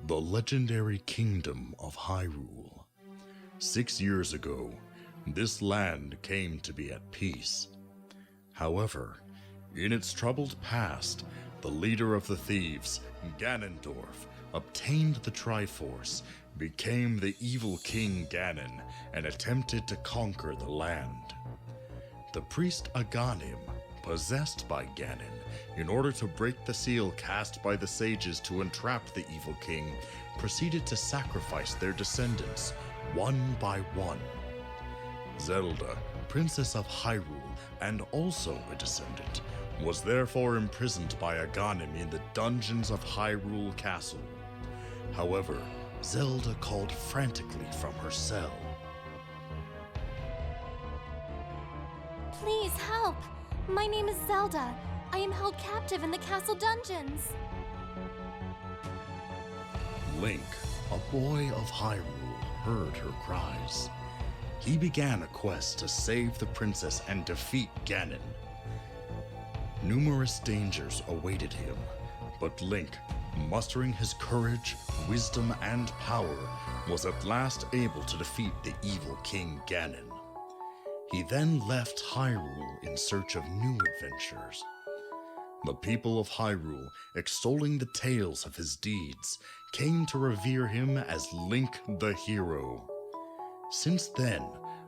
The legendary kingdom of Hyrule. 6 years ago, this land came to be at peace. However, in its troubled past, the leader of the thieves, Ganondorf, obtained the Triforce, became the evil King Ganon, and attempted to conquer the land. The priest Aghanim, possessed by Ganon, in order to break the seal cast by the sages to entrap the evil king, proceeded to sacrifice their descendants, one by one. Zelda, Princess of Hyrule, and also a descendant, was therefore imprisoned by Aghanim in the dungeons of Hyrule Castle. However, Zelda called frantically from her cell. Please help! My name is Zelda. I am held captive in the castle dungeons. Link, a boy of Hyrule, heard her cries. He began a quest to save the princess and defeat Ganon. Numerous dangers awaited him, but Link, mustering his courage, wisdom, and power, was at last able to defeat the evil King Ganon. He then left Hyrule in search of new adventures. The people of Hyrule, extolling the tales of his deeds, came to revere him as Link the Hero. Since then,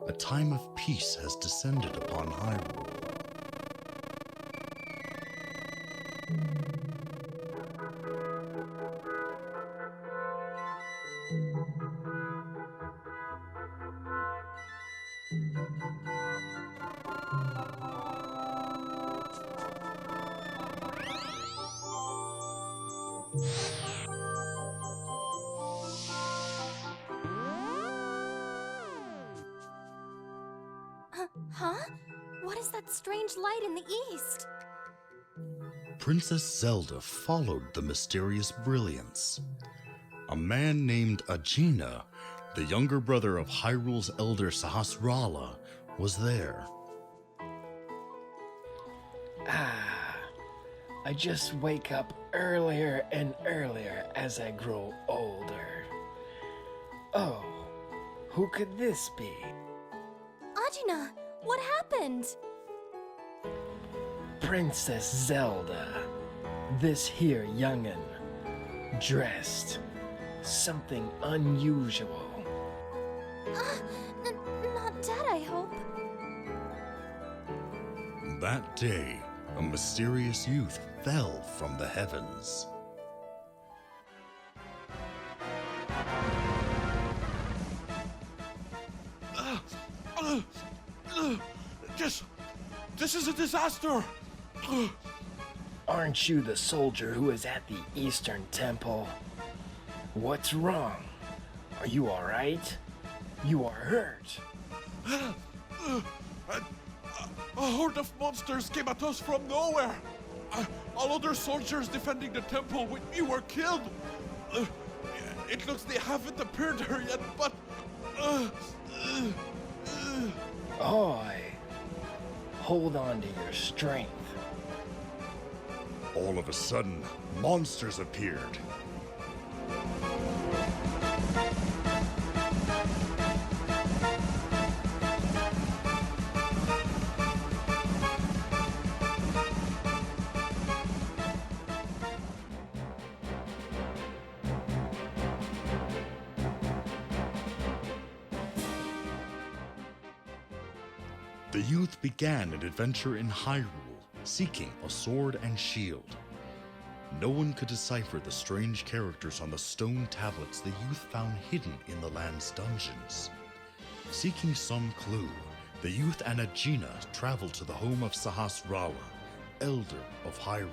a time of peace has descended upon Hyrule. Huh? What is that strange light in the east? Princess Zelda followed the mysterious brilliance. A man named Agena, the younger brother of Hyrule's elder Sahasrahla, was there. I just wake up earlier and earlier as I grow older. Oh, who could this be? Ajina, what happened? Princess Zelda. This here youngin'. Dressed. Something unusual. Not dead, I hope. That day, a mysterious youth fell from the heavens. This is a disaster! Aren't you the soldier who is at the Eastern Temple? What's wrong? Are you alright? You are hurt. A horde of monsters came at us from nowhere. All other soldiers defending the temple with me were killed. It looks they haven't appeared here yet, but... Oi. Hold on to your strength. All of a sudden, monsters appeared. The youth began an adventure in Hyrule, seeking a sword and shield. No one could decipher the strange characters on the stone tablets the youth found hidden in the land's dungeons. Seeking some clue, the youth and Agena traveled to the home of Sahasrahla, elder of Hyrule.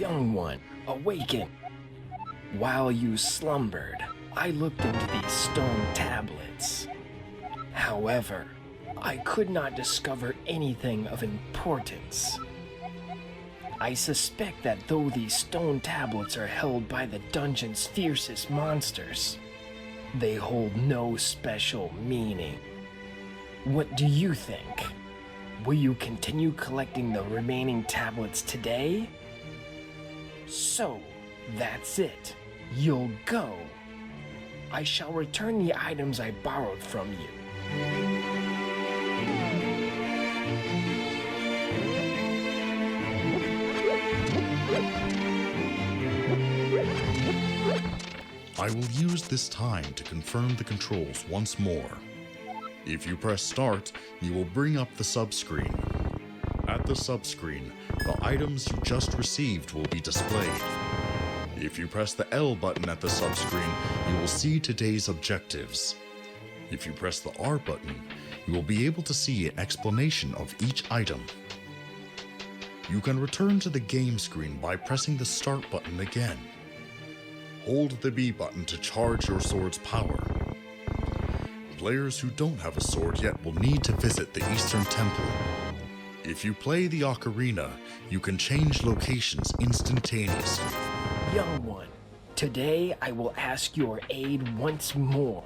Young one, awaken. While you slumbered, I looked into these stone tablets. However, I could not discover anything of importance. I suspect that though these stone tablets are held by the dungeon's fiercest monsters, they hold no special meaning. What do you think? Will you continue collecting the remaining tablets today? So, that's it. You'll go. I shall return the items I borrowed from you. I will use this time to confirm the controls once more. If you press start, you will bring up the subscreen. At the subscreen, the items you just received will be displayed. If you press the L button at the subscreen, you will see today's objectives. If you press the R button, you will be able to see an explanation of each item. You can return to the game screen by pressing the start button again. Hold the B button to charge your sword's power. Players who don't have a sword yet will need to visit the Eastern Temple. If you play the Ocarina, you can change locations instantaneously. Young one, today I will ask your aid once more.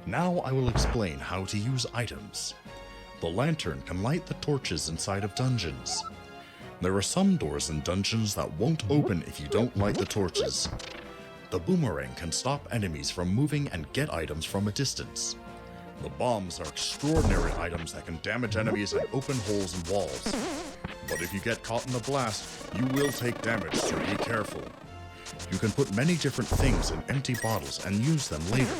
Now I will explain how to use items. The lantern can light the torches inside of dungeons. There are some doors in dungeons that won't open if you don't light the torches. The boomerang can stop enemies from moving and get items from a distance. The bombs are extraordinary items that can damage enemies and open holes in walls. But if you get caught in a blast, you will take damage, so be careful. You can put many different things in empty bottles and use them later.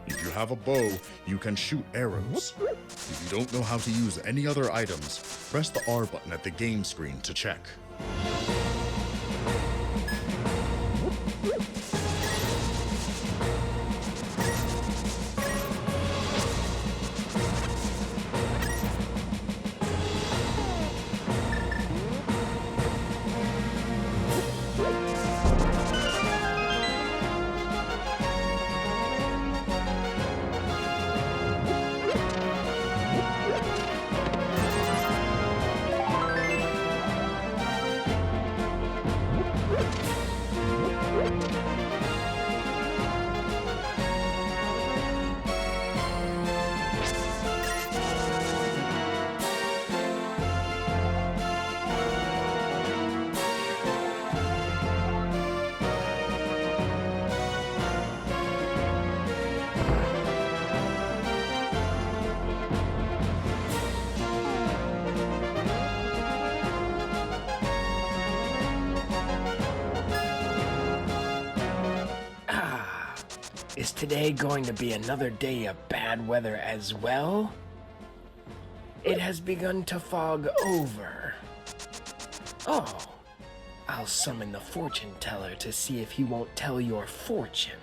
If you have a bow, you can shoot arrows. If you don't know how to use any other items, press the R button at the game screen to check. Is today going to be another day of bad weather as well? It has begun to fog over. Oh, I'll summon the fortune teller to see if he won't tell your fortune.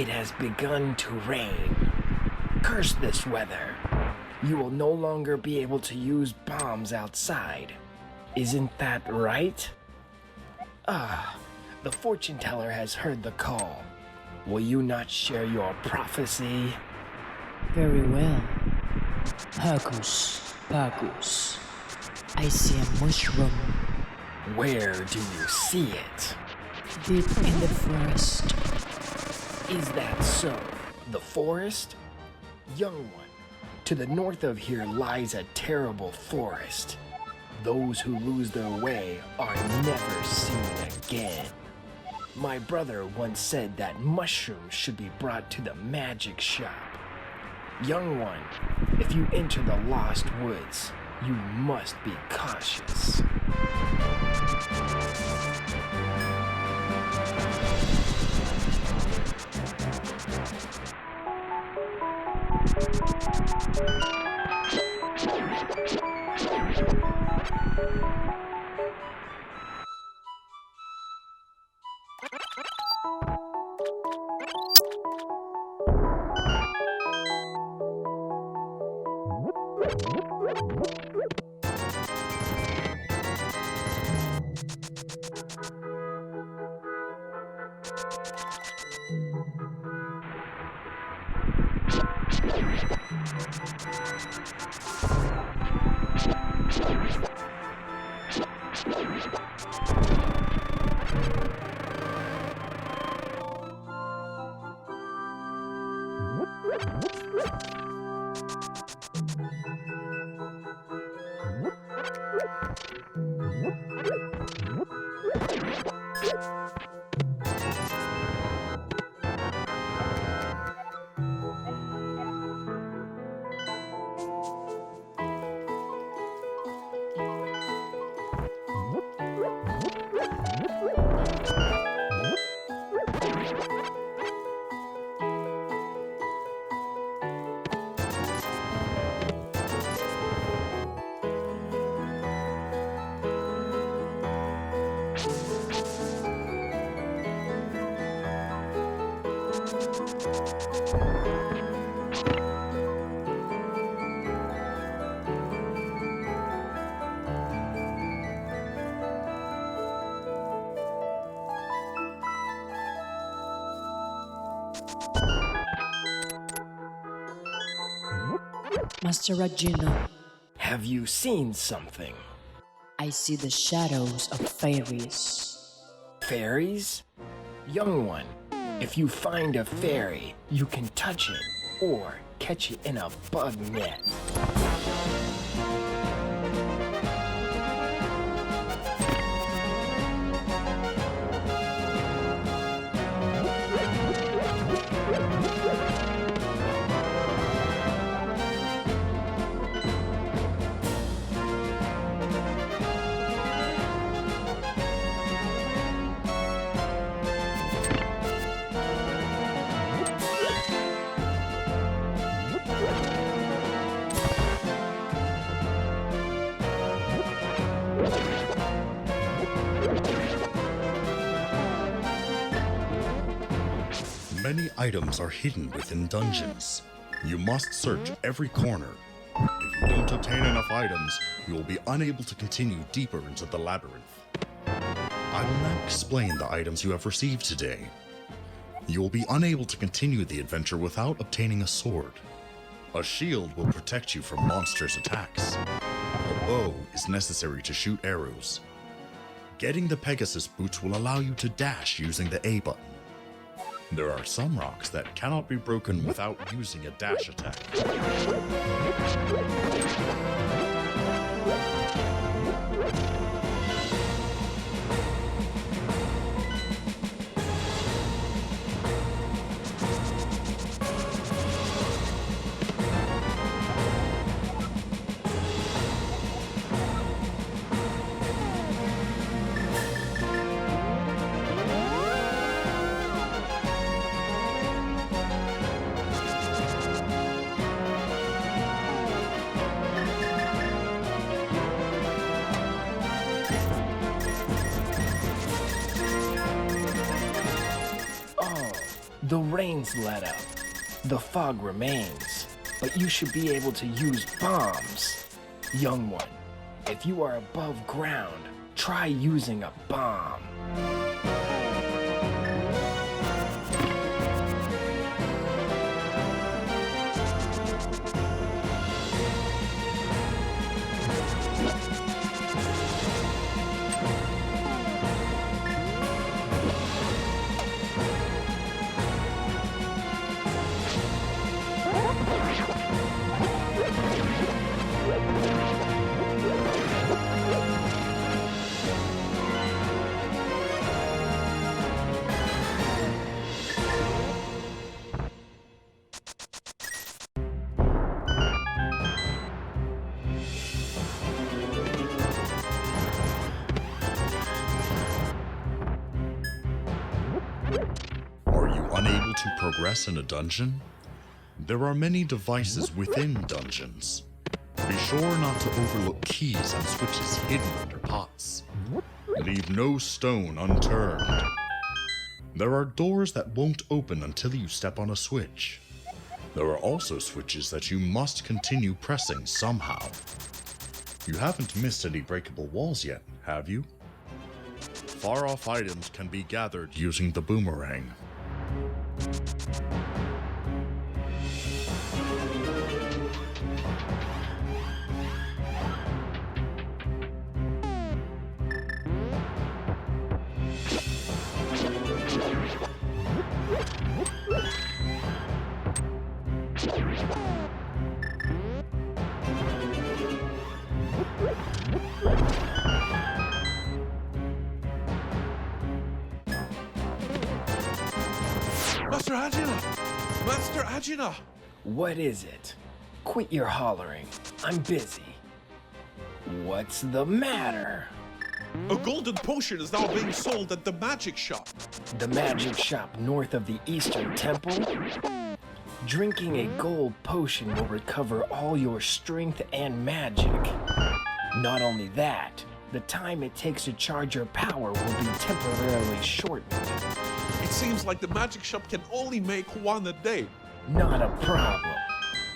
It has begun to rain. Curse this weather. You will no longer be able to use bombs outside. Isn't that right? The fortune teller has heard the call. Will you not share your prophecy? Very well. Hocus Pocus. I see a mushroom Where do you see it? deep in the forest. Is that so? The forest? Young one, to the north of here lies a terrible forest. Those who lose their way are never seen again. My brother once said that mushrooms should be brought to the magic shop. Young one, if you enter the lost woods, you must be cautious. Master Regina, Have you seen something? I see the shadows of fairies. Fairies? Young one, if you find a fairy, you can touch it or catch it in a bug net. Many items are hidden within dungeons. You must search every corner. If you don't obtain enough items, you will be unable to continue deeper into the labyrinth. I will now explain the items you have received today. You will be unable to continue the adventure without obtaining a sword. A shield will protect you from monsters' attacks. A bow is necessary to shoot arrows. Getting the Pegasus Boots will allow you to dash using the A button. There are some rocks that cannot be broken without using a dash attack. The rain's let up. The fog remains. But you should be able to use bombs. Young one, if you are above ground, try using a bomb. Are you unable to progress in a dungeon? There are many devices within dungeons. Be sure not to overlook keys and switches hidden under pots. Leave no stone unturned. There are doors that won't open until you step on a switch. There are also switches that you must continue pressing somehow. You haven't missed any breakable walls yet, have you? Far-off items can be gathered using the boomerang. Master Agina! Master Agina! What is it? Quit your hollering. I'm busy. What's the matter? A golden potion is now being sold at the magic shop. The magic shop north of the Eastern Temple? Drinking a gold potion will recover all your strength and magic. Not only that, the time it takes to charge your power will be temporarily shortened. It seems like the magic shop can only make one a day. Not a problem.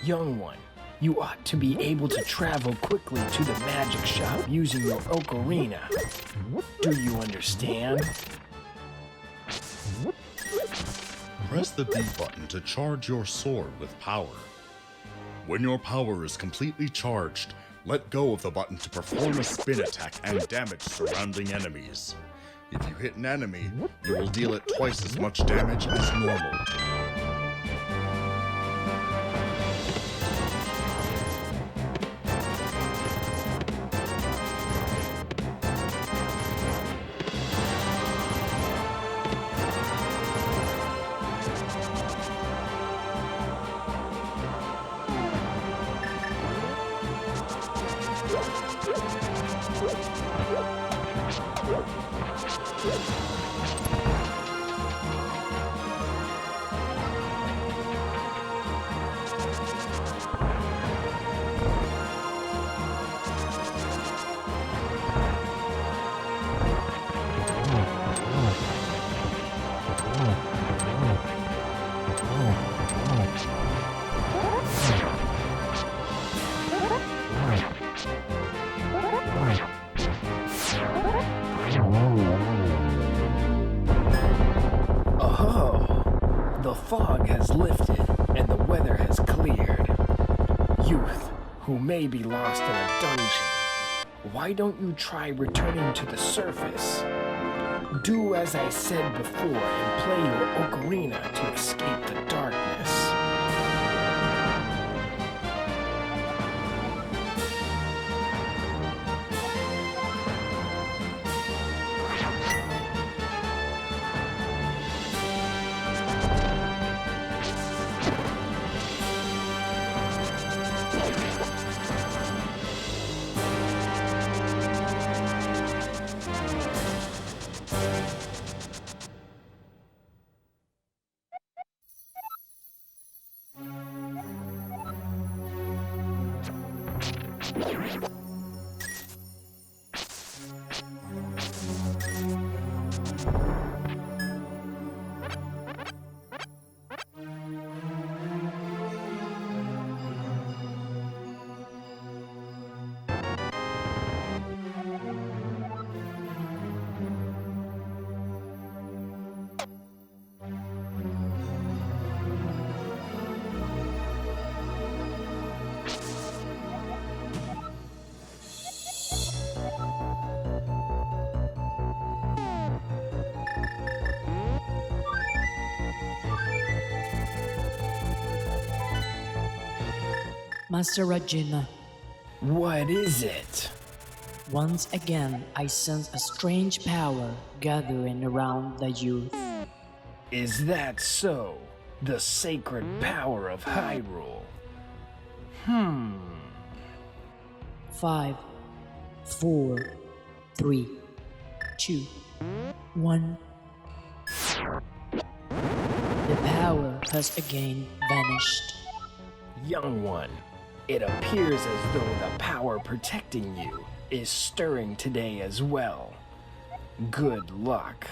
Young one, you ought to be able to travel quickly to the magic shop using your ocarina. Do you understand? Press the B button to charge your sword with power. When your power is completely charged, let go of the button to perform a spin attack and damage surrounding enemies. If you hit an enemy, you will deal it twice as much damage as normal. The fog has lifted and the weather has cleared. Youth who may be lost in a dungeon, why don't you try returning to the surface? Do as I said before and play your ocarina to escape the darkness. Master Regina, What is it? once again I sense a strange power gathering around the youth. Is that so? The sacred power of Hyrule. 5, 4, 3, 2, 1. The power has again vanished. Young one, it appears as though the power protecting you is stirring today as well. Good luck.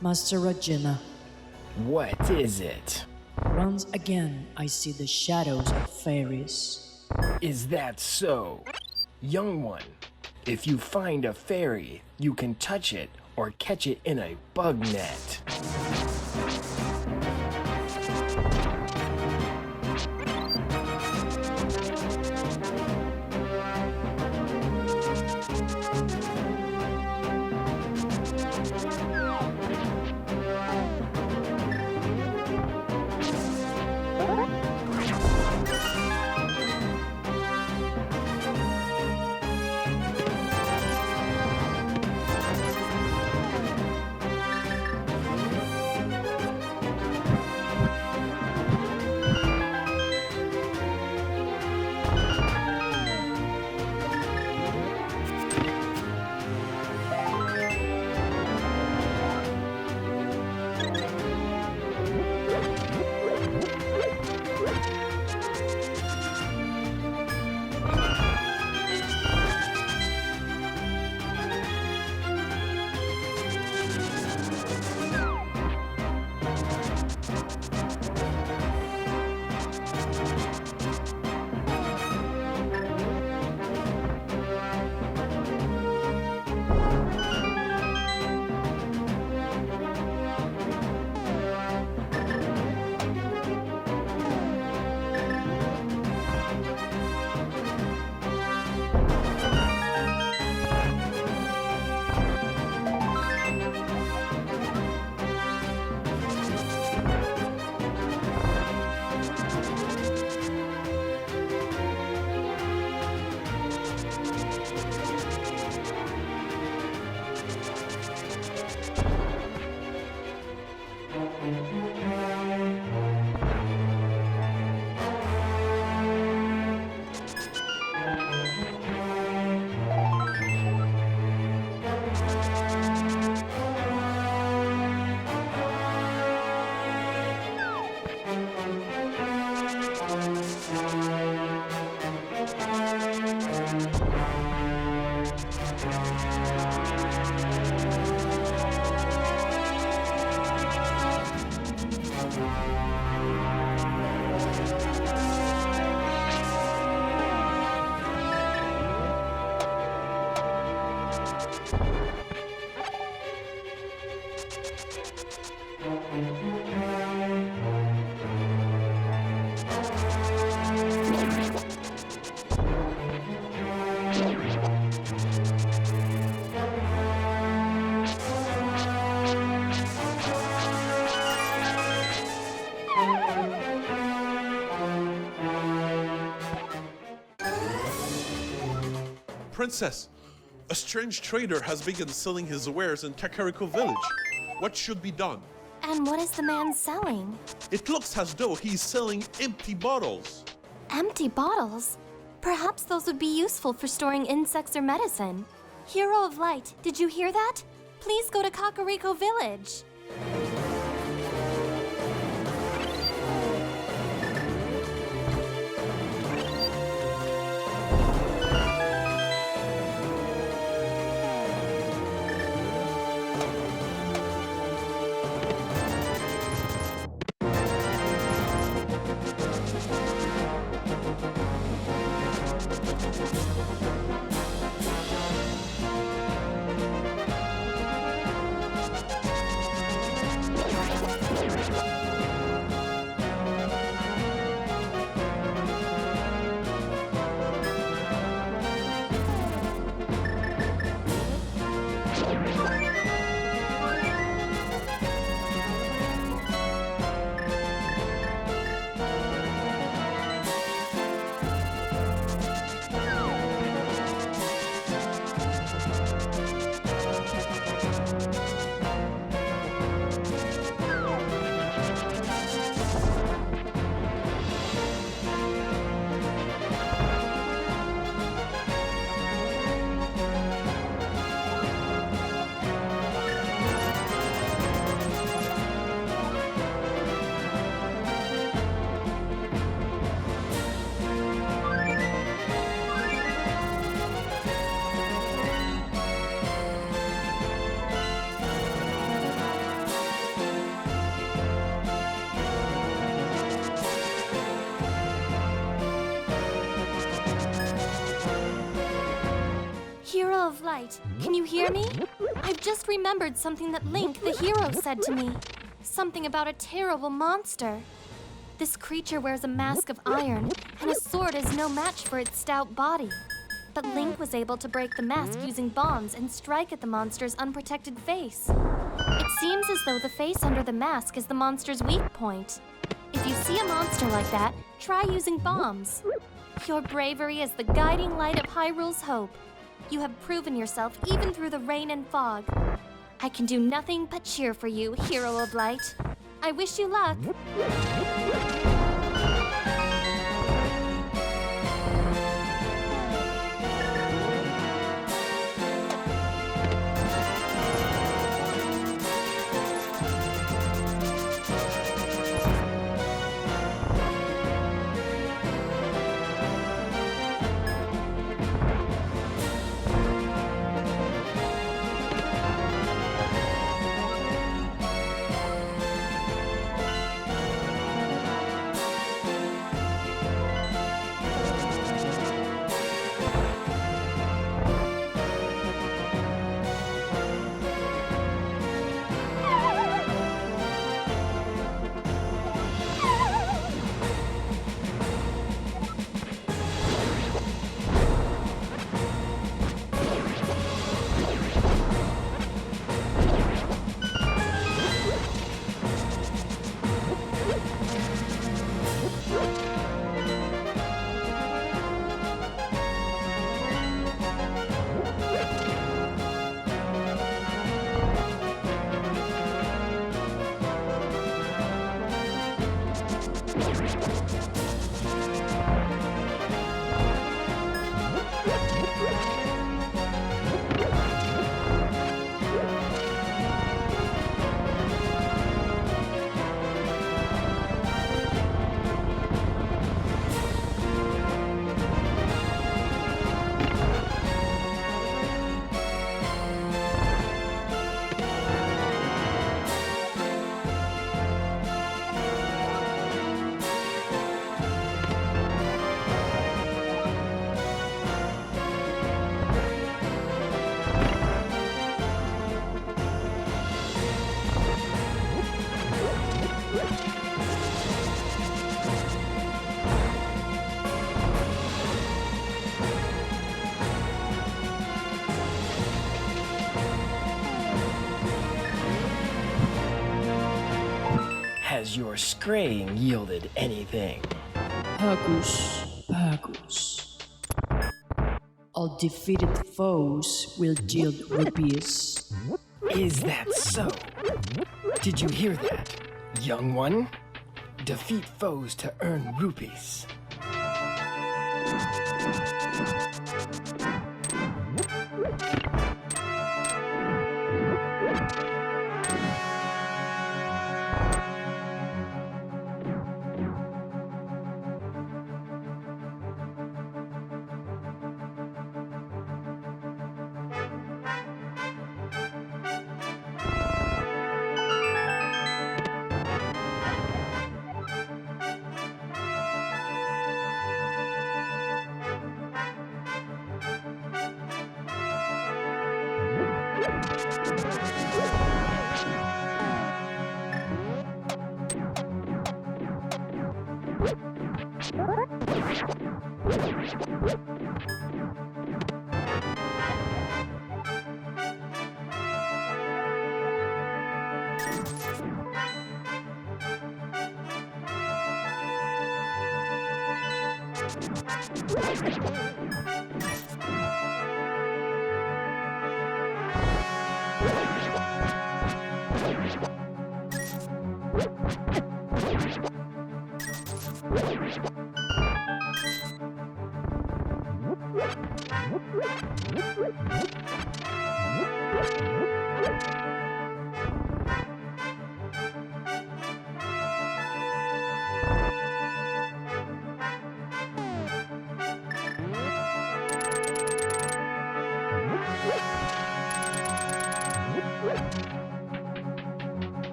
Master Regina, What is it? once again I see the shadows of fairies. Is that so? Young one, if you find a fairy, you can touch it or catch it in a bug net. Princess, a strange trader has begun selling his wares in Kakariko Village. What should be done? And what is the man selling? It looks as though he's selling empty bottles. Empty bottles? Perhaps those would be useful for storing insects or medicine. Hero of Light, did you hear that? Please go to Kakariko Village. Hero of Light, can you hear me? I've just remembered something that Link, the hero, said to me. Something about a terrible monster. This creature wears a mask of iron, and a sword is no match for its stout body. But Link was able to break the mask using bombs and strike at the monster's unprotected face. It seems as though the face under the mask is the monster's weak point. If you see a monster like that, try using bombs. Your bravery is the guiding light of Hyrule's hope. You have proven yourself even through the rain and fog. I can do nothing but cheer for you, Hero of Light. I wish you luck. Has your scraying yielded anything? Pegasus. All defeated foes will yield rupees. Is that so? Did you hear that, young one? Defeat foes to earn rupees.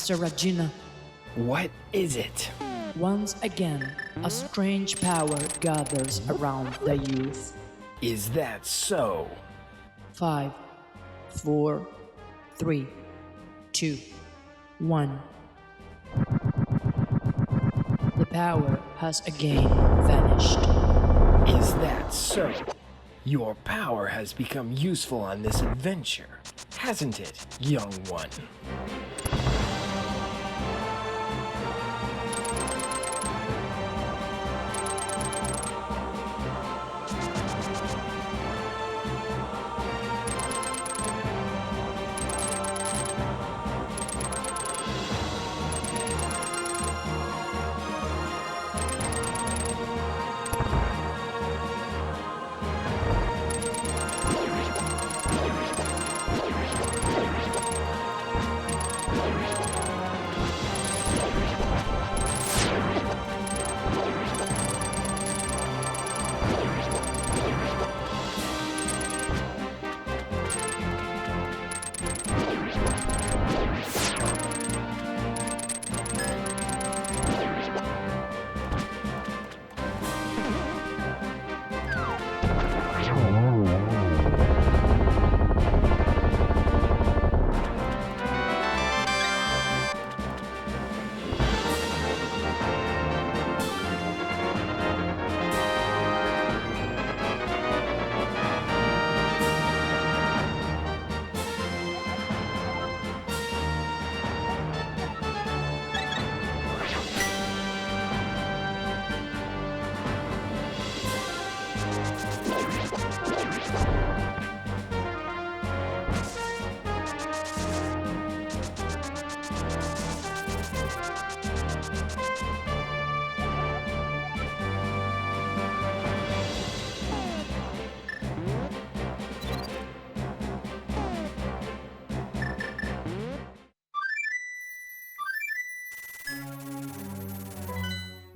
Master Regina, What is it? once again, a strange power gathers around the youth. Is that so? 5, 4, 3, 2, 1. The power has again vanished. Is that so? Your power has become useful on this adventure, hasn't it, young one?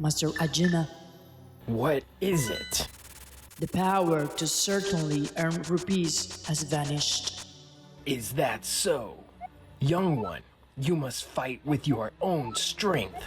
Master Ajina, What is it? the power to certainly earn rupees has vanished. Is that so? Young one, you must fight with your own strength.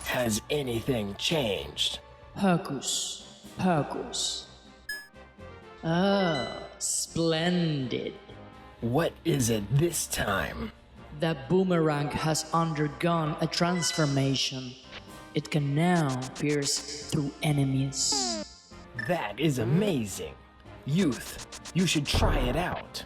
Has anything changed? Hocus Pocus. Oh, splendid. What is it this time? The boomerang has undergone a transformation. It can now pierce through enemies. That is amazing. Youth, you should try it out.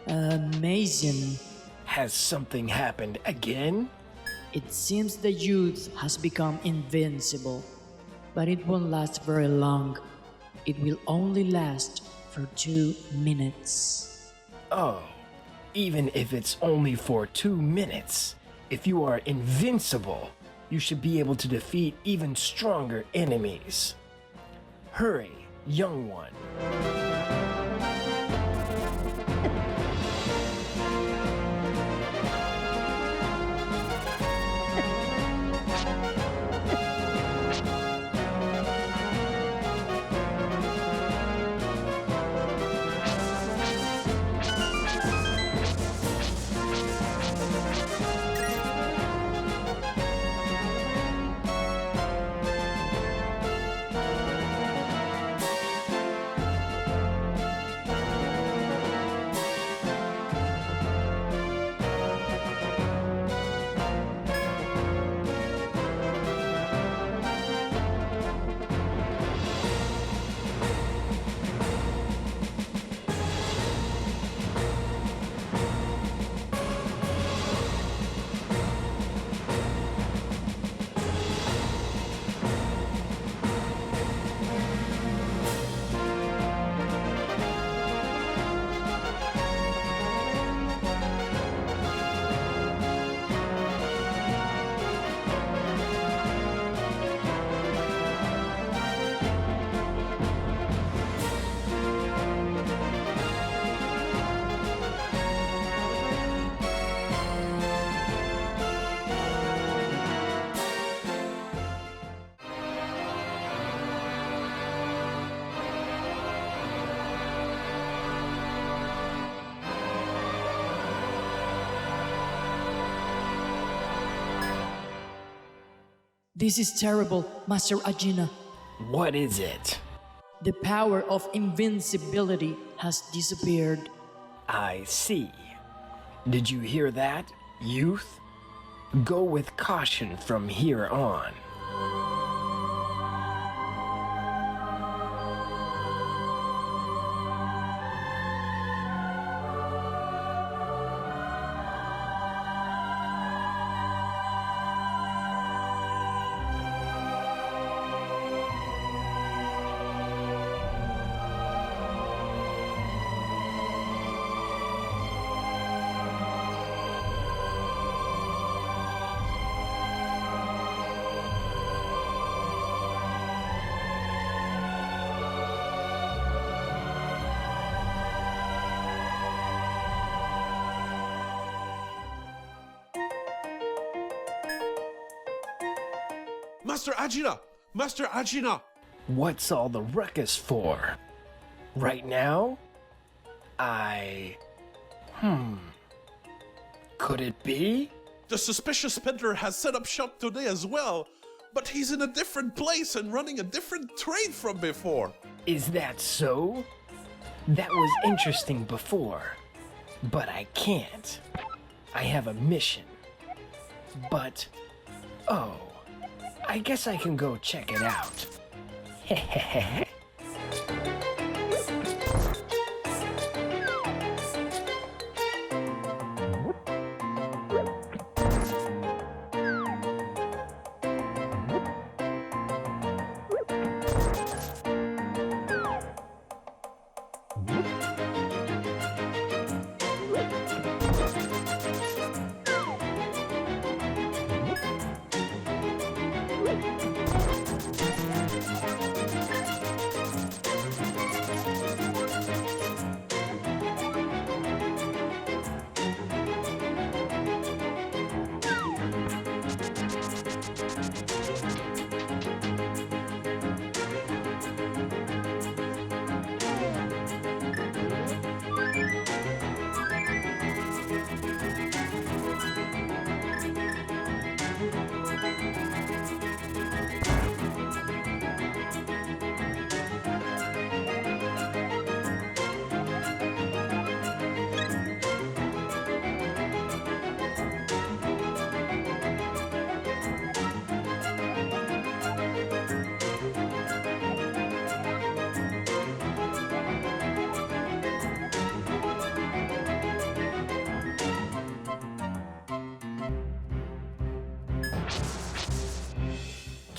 Amazing. Has something happened again? It seems the youth has become invincible, but it won't last very long. It will only last for 2 minutes. Oh, even if it's only for 2 minutes, if you are invincible, you should be able to defeat even stronger enemies. Hurry, young one. This is terrible, Master Agina. What is it? The power of invincibility has disappeared. I see. Did you hear that, youth? Go with caution from here on. Master Agina! Master Agina! What's all the ruckus for? Right now? Could it be? The suspicious peddler has set up shop today as well, but he's in a different place and running a different trade from before. Is that so? That was interesting before, but I can't. I have a mission. But, oh, I guess I can go check it out. Hehehe.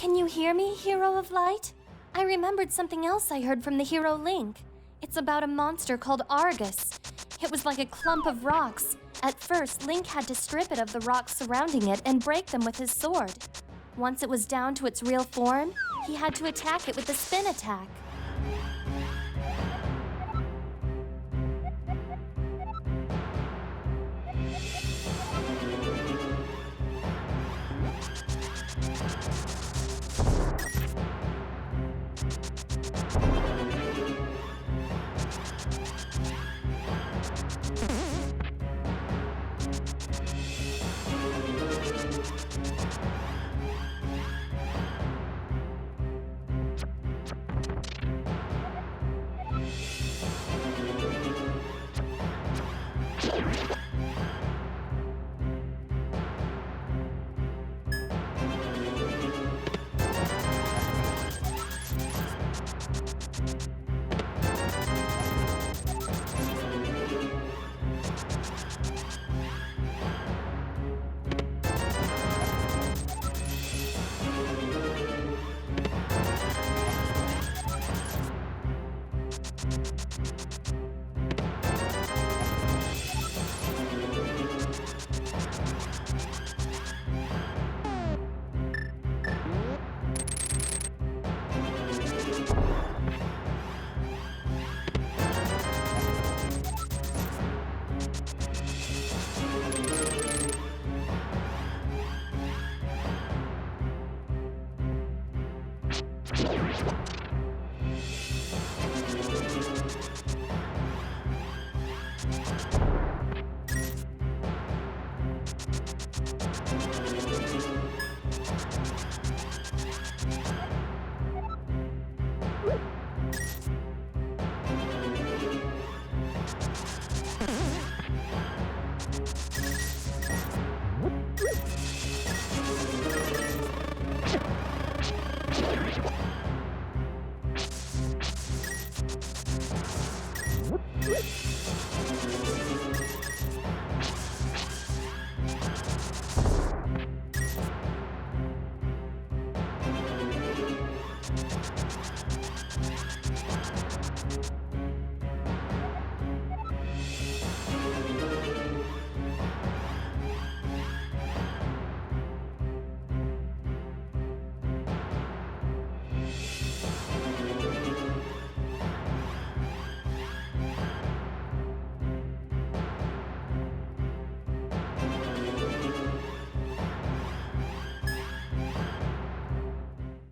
Can you hear me, Hero of Light? I remembered something else I heard from the hero Link. It's about a monster called Argus. It was like a clump of rocks. At first, Link had to strip it of the rocks surrounding it and break them with his sword. Once it was down to its real form, he had to attack it with the spin attack.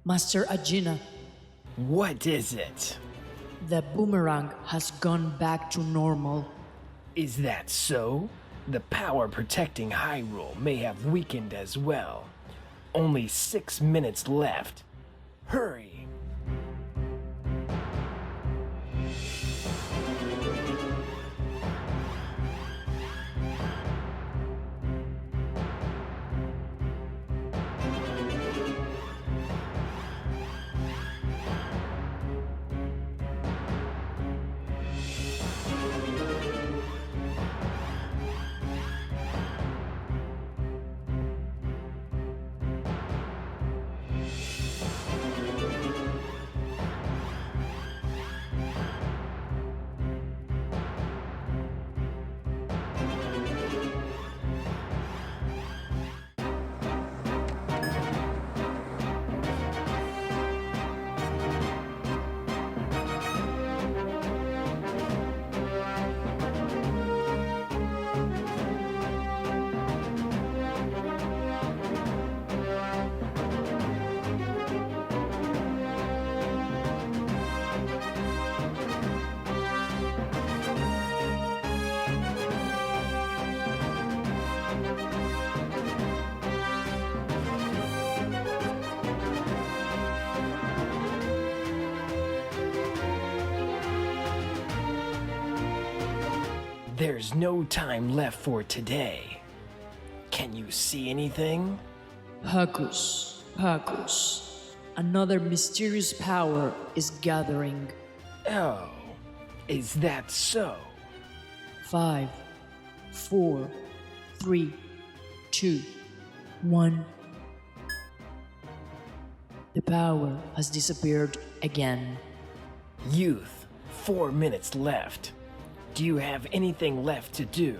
Master Agina, What is it? the boomerang has gone back to normal. Is that so? The power protecting Hyrule may have weakened as well. Only 6 minutes left. Hurry! There's no time left for today. Can you see anything? Pegasus, another mysterious power is gathering. Oh, is that so? 5, 4, 3, 2, 1. The power has disappeared again. Youth, 4 minutes left. Do you have anything left to do?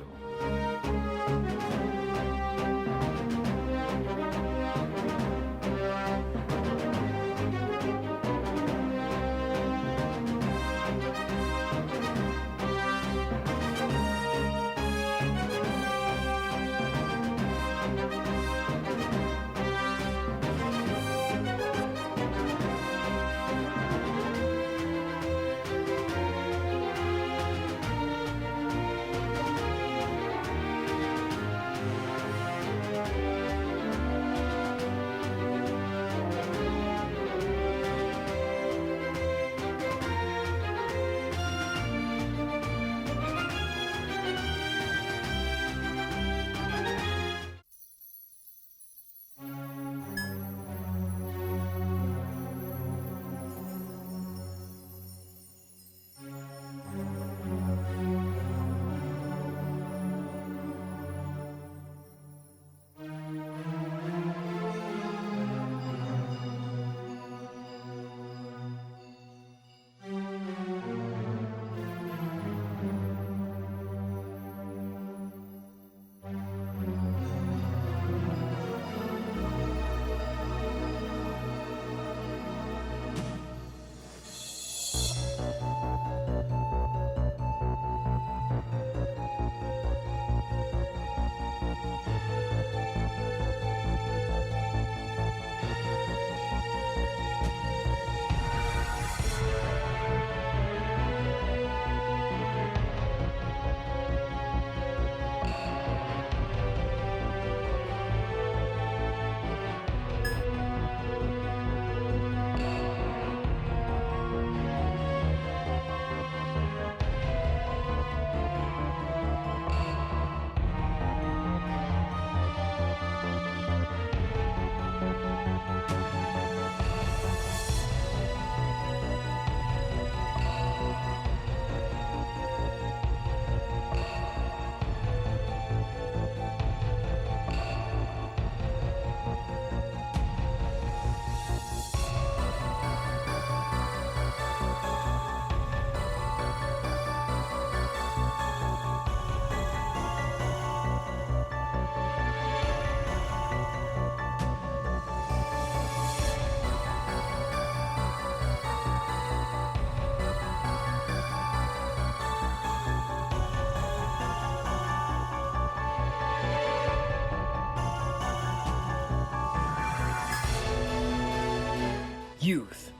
Youth,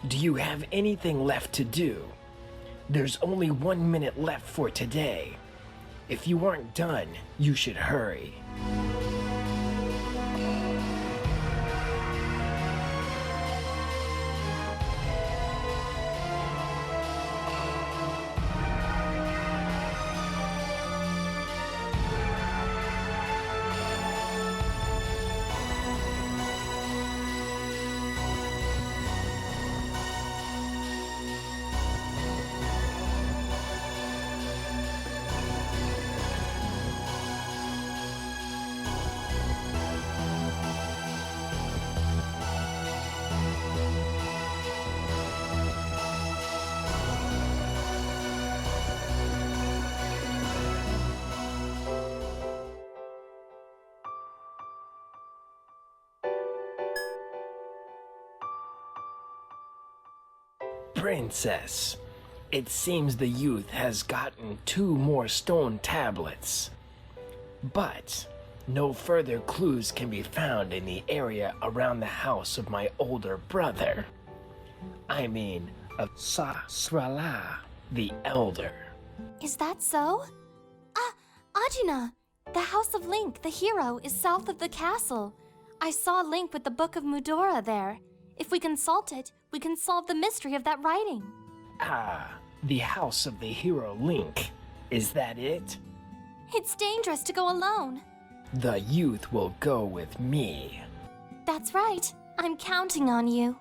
do you have anything left to do? There's only 1 minute left for today. If you aren't done, you should hurry. Princess, it seems the youth has gotten 2 more stone tablets. But no further clues can be found in the area around the house of my older brother. I mean, of Sahasrahla, the elder. Is that so? Ajuna! The House of Link, the hero, is south of the castle. I saw Link with the Book of Mudora there. If we consult it, we can solve the mystery of that writing. Ah, the house of the hero Link. Is that it? It's dangerous to go alone. The youth will go with me. That's right. I'm counting on you.